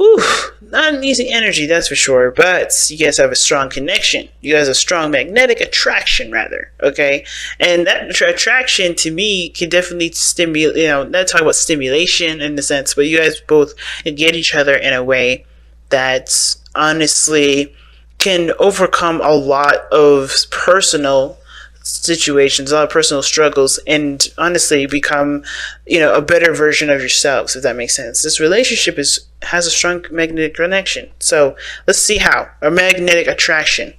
Whew, not an easy energy, that's for sure, but you guys have a strong connection. You guys have a strong magnetic attraction, rather, okay? And that attraction, to me, can definitely stimulate, not talking about stimulation in the sense, but you guys both get each other in a way that honestly can overcome a lot of personal situations, a lot of personal struggles, and honestly become, a better version of yourselves, if that makes sense. This relationship has a strong magnetic connection. So let's see how. A magnetic attraction.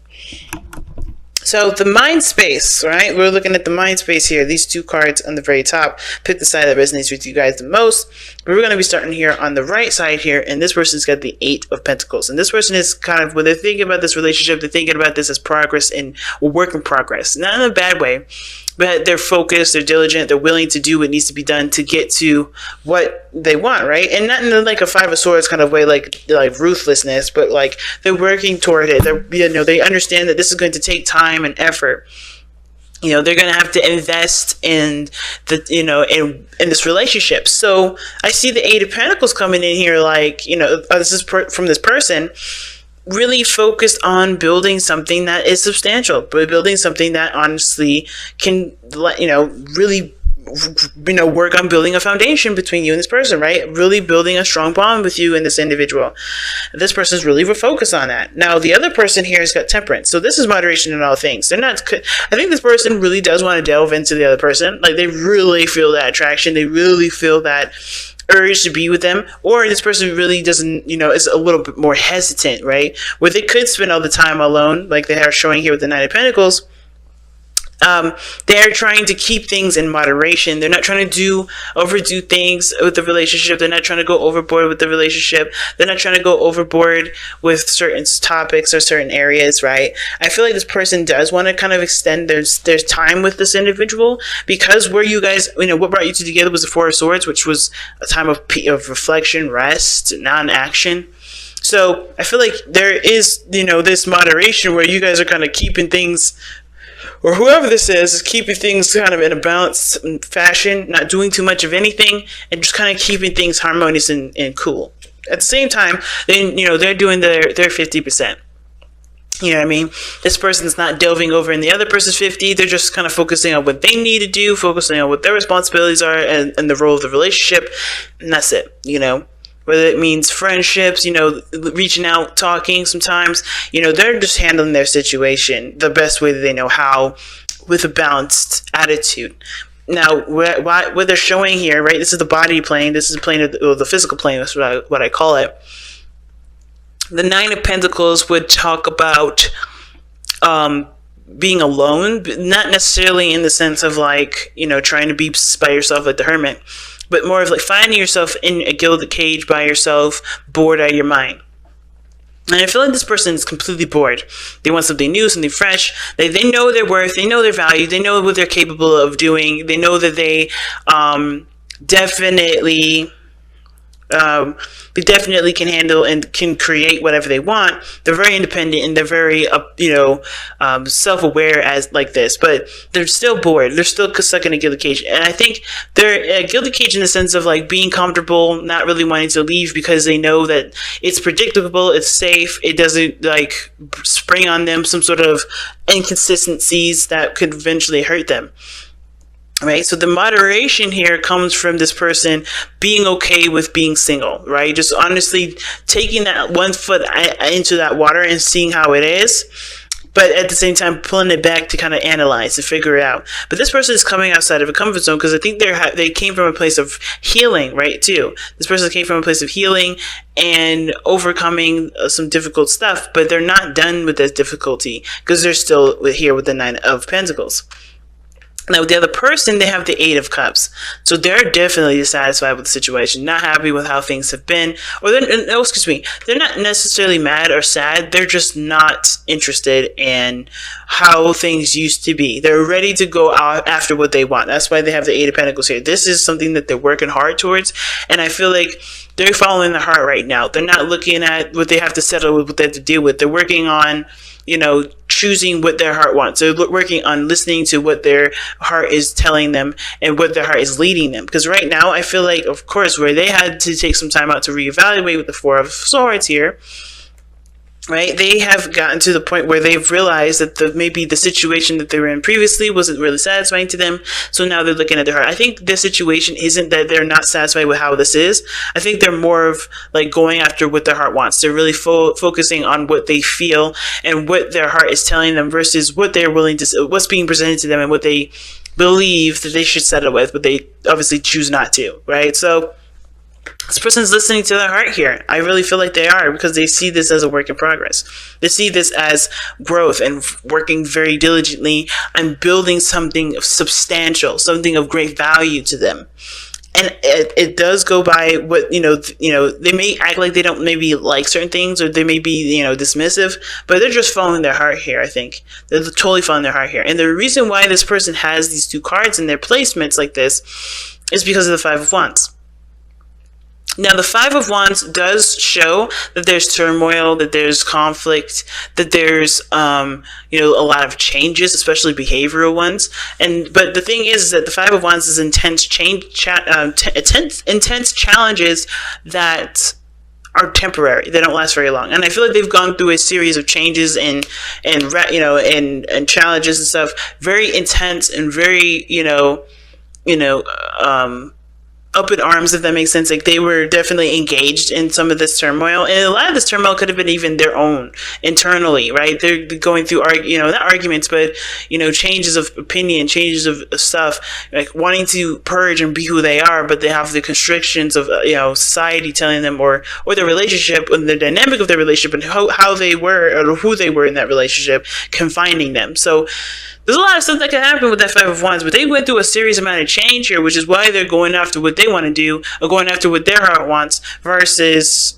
So the mind space, right? We're looking at the mind space here. These two cards on the very top. Pick the side that resonates with you guys the most. We're going to be starting here on the right side here, and this person's got the 8 of Pentacles. And this person is kind of, when they're thinking about this relationship, they're thinking about this as progress and work in progress. Not in a bad way, but they're focused, they're diligent, they're willing to do what needs to be done to get to what they want, right? And not in like a 5 of Swords kind of way, like ruthlessness, but like they're working toward it. They understand that this is going to take time and effort. They're going to have to invest in in this relationship. So I see the 8 of Pentacles coming in here, like, this is from this person, really focused on building something that is substantial, but building something that honestly can, really, work on building a foundation between you and this person, right? Really building a strong bond with you and this individual. This person's really focused on that. Now, the other person here has got Temperance. So this is moderation in all things. I think this person really does want to delve into the other person. Like, they really feel that attraction. They really feel that urge to be with them, or this person really doesn't, is a little bit more hesitant, right? Where they could spend all the time alone, like they are showing here with the 9 of Pentacles. They're trying to keep things in moderation. They're not trying to overdo things with the relationship. They're not trying to go overboard with the relationship. They're not trying to go overboard with certain topics or certain areas, right? I feel like this person does want to kind of extend their time with this individual, because where you guys, what brought you two together was the 4 of Swords, which was a time of reflection, rest, non-action. So I feel like there is, this moderation where you guys are kind of keeping things, or whoever this is keeping things kind of in a balanced fashion, not doing too much of anything, and just kind of keeping things harmonious and cool. At the same time, then, they're doing their 50%. You know what I mean? This person's not delving over in the other person's 50. They're just kind of focusing on what they need to do, focusing on what their responsibilities are and the role of the relationship. And that's it, Whether it means friendships, reaching out, talking sometimes, they're just handling their situation the best way that they know how, with a balanced attitude. Now, what they're showing here, right, this is the body plane, this is the plane of the physical plane, that's what I call it. The 9 of Pentacles would talk about being alone, but not necessarily in the sense of like, trying to be by yourself like the hermit, but more of like finding yourself in a gilded cage by yourself, bored out of your mind. And I feel like this person is completely bored. They want something new, something fresh. They know their worth. They know their value. They know what they're capable of doing. They know that they definitely can handle and can create whatever they want. They're very independent and they're very, self-aware as like this, but they're still bored. They're still stuck in a gilded cage. And I think they're a gilded cage in the sense of like being comfortable, not really wanting to leave because they know that it's predictable, it's safe, it doesn't like spring on them some sort of inconsistencies that could eventually hurt them. Right, so the moderation here comes from this person being okay with being single, right? Just honestly taking that 1 foot into that water and seeing how it is, but at the same time pulling it back to kind of analyze, to figure it out. But this person is coming outside of a comfort zone because I think they came from a place of healing, right, too. This person came from a place of healing and overcoming some difficult stuff, but they're not done with this difficulty because they're still here with the 9 of Pentacles. Now, with the other person, they have the 8 of Cups. So they're definitely dissatisfied with the situation, not happy with how things have been. Or, they're not necessarily mad or sad. They're just not interested in how things used to be. They're ready to go out after what they want. That's why they have the 8 of Pentacles here. This is something that they're working hard towards. And I feel like they're following their heart right now. They're not looking at what they have to settle with, what they have to deal with. They're working on choosing what their heart wants. They're working on listening to what their heart is telling them and what their heart is leading them. Because right now, I feel like, of course, where they had to take some time out to reevaluate with the Four of Swords here, right? They have gotten to the point where they've realized that maybe the situation that they were in previously wasn't really satisfying to them. So now they're looking at their heart. I think this situation isn't that they're not satisfied with how this is. I think they're more of like going after what their heart wants. They're really focusing on what they feel and what their heart is telling them versus what they're willing to, what's being presented to them and what they believe that they should settle with, but they obviously choose not to, right? So this person's listening to their heart here. I really feel like they are, because they see this as a work in progress. They see this as growth and working very diligently and building something substantial, something of great value to them. And it does go by what, they may act like they don't maybe like certain things, or they may be, dismissive, but they're just following their heart here, I think. They're totally following their heart here. And the reason why this person has these two cards in their placements like this is because of the Five of Wands. Now, the Five of Wands does show that there's turmoil, that there's conflict, that there's, a lot of changes, especially behavioral ones. But the thing is that the Five of Wands is intense challenges that are temporary. They don't last very long. And I feel like they've gone through a series of changes and challenges and stuff, very intense and very, up in arms, if that makes sense. Like, they were definitely engaged in some of this turmoil, and a lot of this turmoil could have been even their own internally, right? They're going through not arguments, but changes of opinion, changes of stuff, like wanting to purge and be who they are, but they have the constrictions of society telling them, or their relationship and the dynamic of their relationship and how they were or who they were in that relationship confining them. So there's a lot of stuff that can happen with that Five of Wands, but they went through a serious amount of change here, which is why they're going after what they want to do, or going after what their heart wants, versus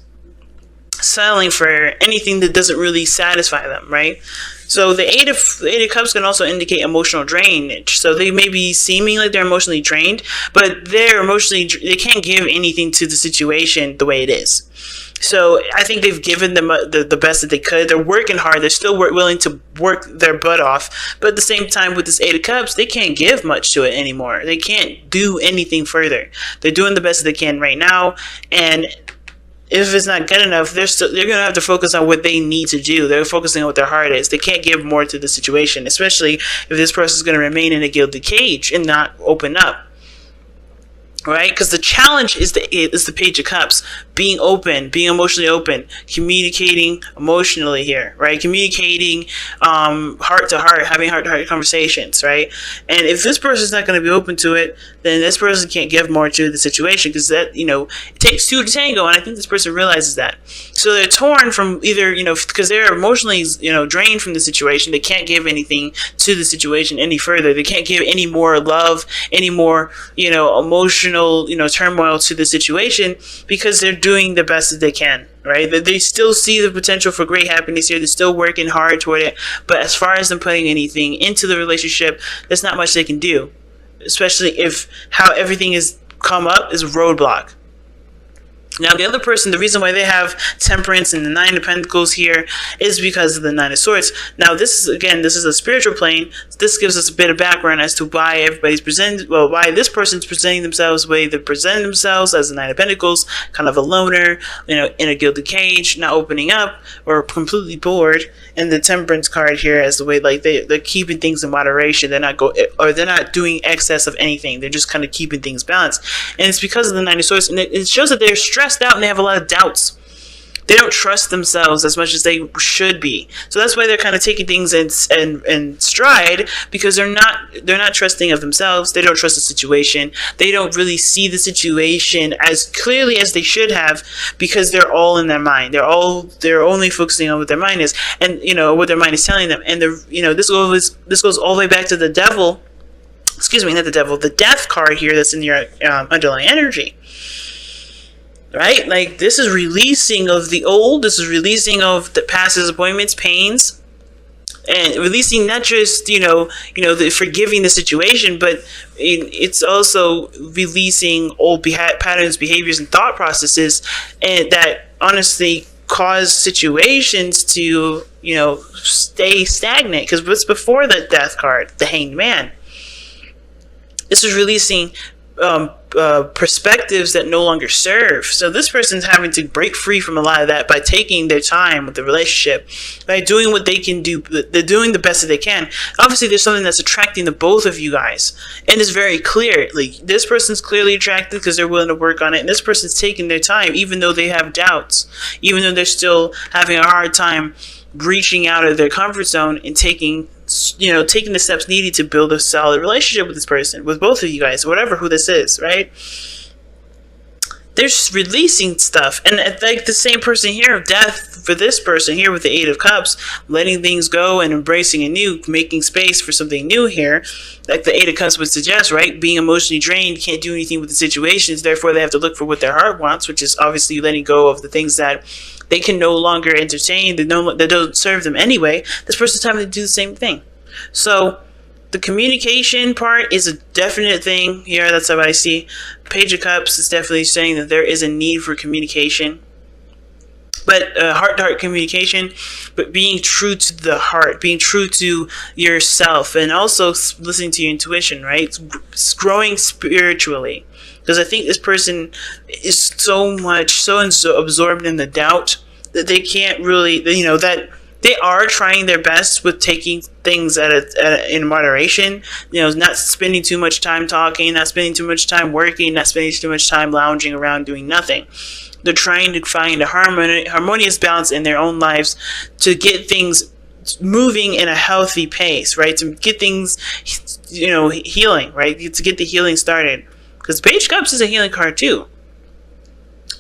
settling for anything that doesn't really satisfy them, right? So the Eight of Cups can also indicate emotional drainage. So they may be seeming like they're emotionally drained, but they can't give anything to the situation the way it is. So I think they've given them the best that they could. They're working hard. They're still willing to work their butt off. But at the same time, with this Eight of Cups, they can't give much to it anymore. They can't do anything further. They're doing the best that they can right now. And if it's not good enough, they're going to have to focus on what they need to do. They're focusing on what their heart is. They can't give more to the situation, especially if this person is going to remain in a gilded cage and not open up. Right? Because the challenge is the Page of Cups. Being open, being emotionally open, communicating emotionally here, right? Communicating heart to heart, having heart to heart conversations, right? And if this person's not going to be open to it, then this person can't give more to the situation, because that, it takes two to tango, and I think this person realizes that. So they're torn from either, because they're emotionally, drained from the situation. They can't give anything to the situation any further. They can't give any more love, any more, emotional, turmoil to the situation, because they're doing the best that they can, right? They still see the potential for great happiness here. They're still working hard toward it. But as far as them putting anything into the relationship, there's not much they can do, especially if how everything is come up is roadblock. Now, the other person, the reason why they have Temperance and the Nine of Pentacles here is because of the Nine of Swords. Now, this is a spiritual plane. This gives us a bit of background as to why why this person's presenting themselves the way they present themselves as the Nine of Pentacles, kind of a loner, in a gilded cage, not opening up, or completely bored. And the Temperance card here as the way, like, they're keeping things in moderation. They're not doing excess of anything. They're just kind of keeping things balanced. And it's because of the Nine of Swords, and it shows that they're stressed out and they have a lot of doubts. They don't trust themselves as much as they should be. So that's why they're kind of taking things in stride, because they're not trusting of themselves. They don't trust the situation. They don't really see the situation as clearly as they should have, because they're all in their mind. They're only focusing on what their mind is, and what their mind is telling them. And this goes all the way back to the devil. Excuse me, not the devil. The death card here that's in your underlying energy. Right? Like, this is releasing of the old. This is releasing of the past disappointments, pains, and releasing not just, the forgiving the situation, but it's also releasing old patterns, behaviors, and thought processes, and that honestly cause situations to, stay stagnant. Because what's before the death card, the Hanged Man, this is releasing perspectives that no longer serve. So this person's having to break free from a lot of that by taking their time with the relationship, by doing what they can do. They're doing the best that they can. Obviously, there's something that's attracting the both of you guys, and it's very clear. Like, this person's clearly attracted because they're willing to work on it, and this person's taking their time, even though they have doubts, even though they're still having a hard time reaching out of their comfort zone and taking the steps needed to build a solid relationship with this person, with both of you guys, who this is, right? They're releasing stuff. And like the same person here of death, for this person here with the Eight of Cups, letting things go and embracing anew, making space for something new here, like the Eight of Cups would suggest, right? Being emotionally drained, can't do anything with the situations, therefore they have to look for what their heart wants, which is obviously letting go of the things that they can no longer entertain, that don't serve them anyway. This person's having to do the same thing. So the communication part is a definite thing here. That's how I see. Page of Cups is definitely saying that there is a need for communication, but heart-to-heart communication, but being true to the heart, being true to yourself, and also listening to your intuition, right? It's growing spiritually. Because I think this person is so absorbed in the doubt that they can't really, that they are trying their best with taking things in moderation. Not spending too much time talking, not spending too much time working, not spending too much time lounging around doing nothing. They're trying to find a harmonious balance in their own lives to get things moving in a healthy pace, right? To get things, healing, right? To get the healing started. Because Page of Cups is a healing card too.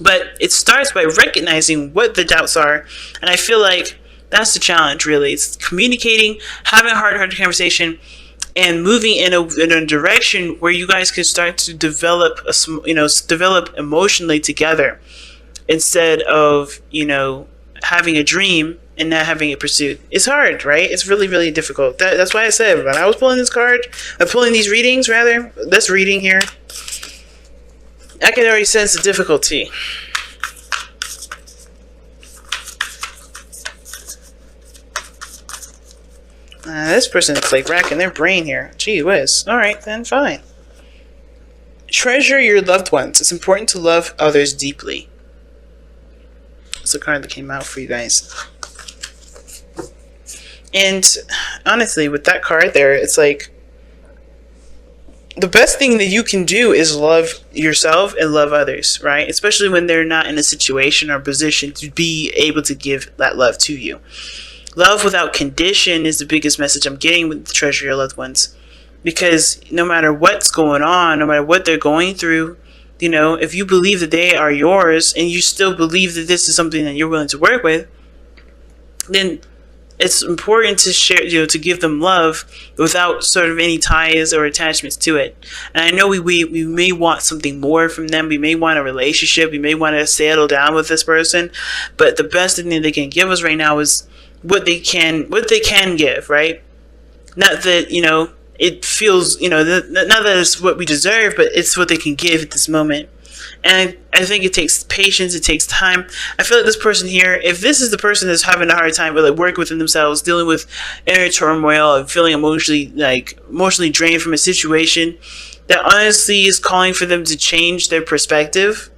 But it starts by recognizing what the doubts are. And I feel like that's the challenge, really. It's communicating, having a heart-to-heart conversation, and moving in a direction where you guys can start to develop emotionally together, instead of, having a dream and not having a pursuit. It's hard, right? It's really, really difficult. That's why I said, when I was pulling these readings, rather, this reading here, I can already sense the difficulty. This person's like racking their brain here. Gee whiz. Alright, then fine. Treasure your loved ones. It's important to love others deeply. It's a card that came out for you guys. And honestly, with that card there, it's like, the best thing that you can do is love yourself and love others, right? Especially when they're not in a situation or position to be able to give that love to you. Love without condition is the biggest message I'm getting with Treasure Your Loved Ones. Because no matter what's going on, no matter what they're going through, if you believe that they are yours and you still believe that this is something that you're willing to work with, then it's important to share, to give them love without sort of any ties or attachments to it. And I know we may want something more from them. We may want a relationship. We may want to settle down with this person. But the best thing that they can give us right now is what they can give, right? Not that, it feels, not that it's what we deserve, but it's what they can give at this moment. And I think it takes patience, it takes time. I feel like this person here, if this is the person that's having a hard time with working within themselves, dealing with inner turmoil and feeling emotionally drained from a situation, that honestly is calling for them to change their perspective,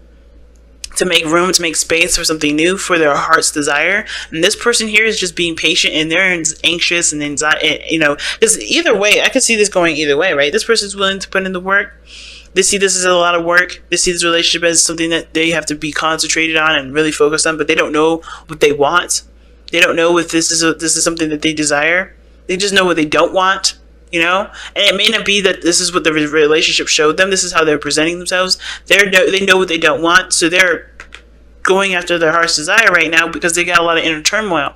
to make room, to make space for something new, for their heart's desire. And this person here is just being patient, and they're anxious and anxiety, because either way, I could see this going either way, right? This person's willing to put in the work. They see this as a lot of work. They see this relationship as something that they have to be concentrated on and really focused on, but they don't know what they want. They don't know if this is something that they desire. They just know what they don't want, And it may not be that this is what the relationship showed them. This is how they're presenting themselves. They know what they don't want, so they're going after their heart's desire right now because they got a lot of inner turmoil.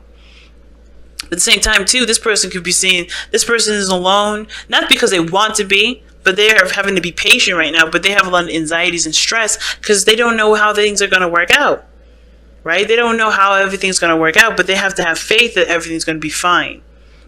At the same time, too, this person could be seeing this person is alone, not because they want to be, but they are having to be patient right now, but they have a lot of anxieties and stress because they don't know how things are going to work out, right? They don't know how everything's going to work out, but they have to have faith that everything's going to be fine.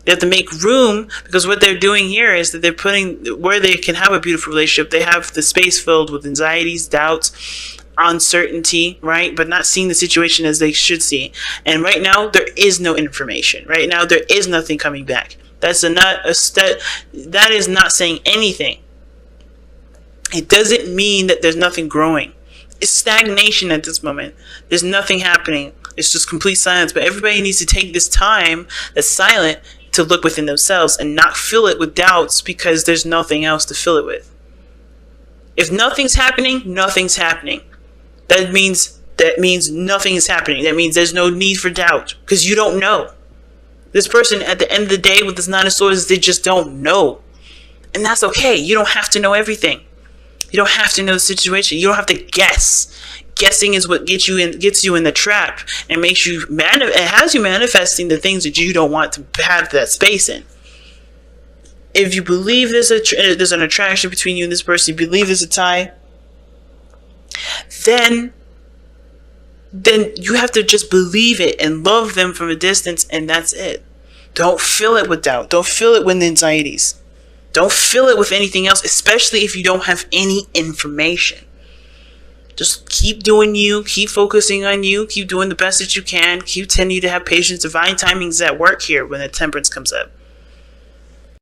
They have to make room, because what they're doing here is that they're putting, where they can have a beautiful relationship, they have the space filled with anxieties, doubts, uncertainty, right? But not seeing the situation as they should see. And right now, there is no information. Right now, there is nothing coming back. That is not saying anything. It doesn't mean that there's nothing growing. It's stagnation at this moment. There's nothing happening. It's just complete silence. But everybody needs to take this time that's silent to look within themselves and not fill it with doubts, because there's nothing else to fill it with. If nothing's happening, nothing's happening. That means nothing is happening. That means there's no need for doubt, because you don't know. This person, at the end of the day, with this Nine of Swords, they just don't know. And that's okay. You don't have to know everything. You don't have to know the situation. You don't have to guess. Guessing is what gets you in the trap and makes you it has you manifesting the things that you don't want to have that space in. If you believe there's an attraction between you and this person, you believe there's a tie, then you have to just believe it and love them from a distance, and that's it. Don't fill it with doubt. Don't fill it with anxieties. Don't fill it with anything else, especially if you don't have any information. Just keep doing you, keep focusing on you, keep doing the best that you can, keep tending to have patience. Divine timing is at work here when the temperance comes up.